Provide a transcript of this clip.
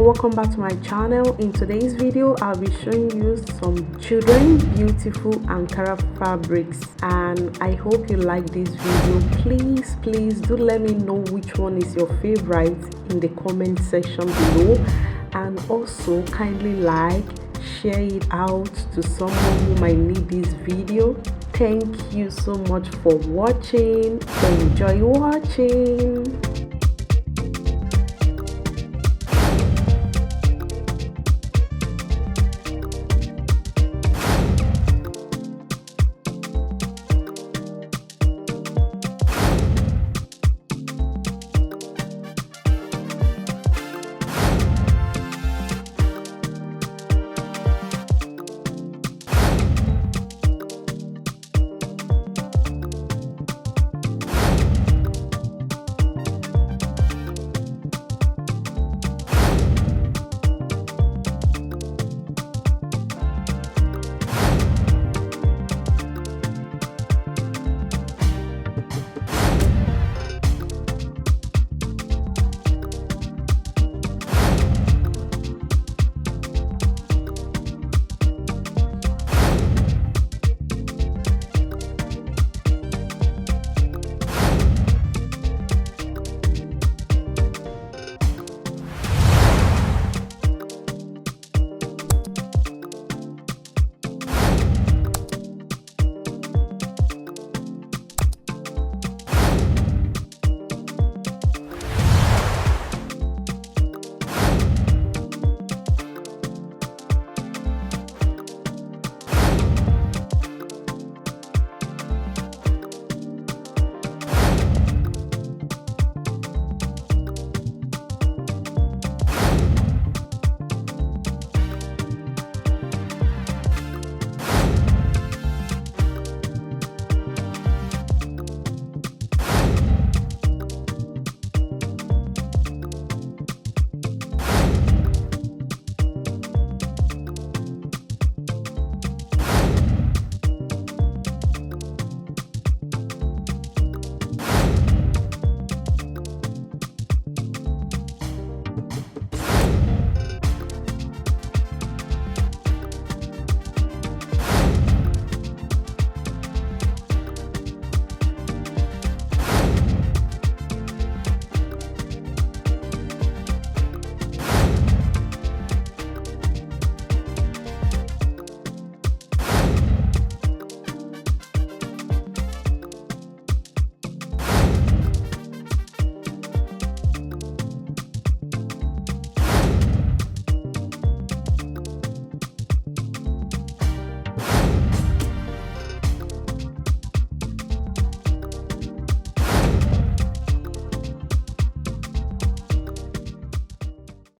welcome back to my channel. In today's video I'll be showing you some children beautiful Ankara fabrics, and I hope you like this video. Please do let me know which one is your favorite in the comment section below, and also kindly like, share it out to someone who might need this video. Thank you so much for watching. Enjoy watching.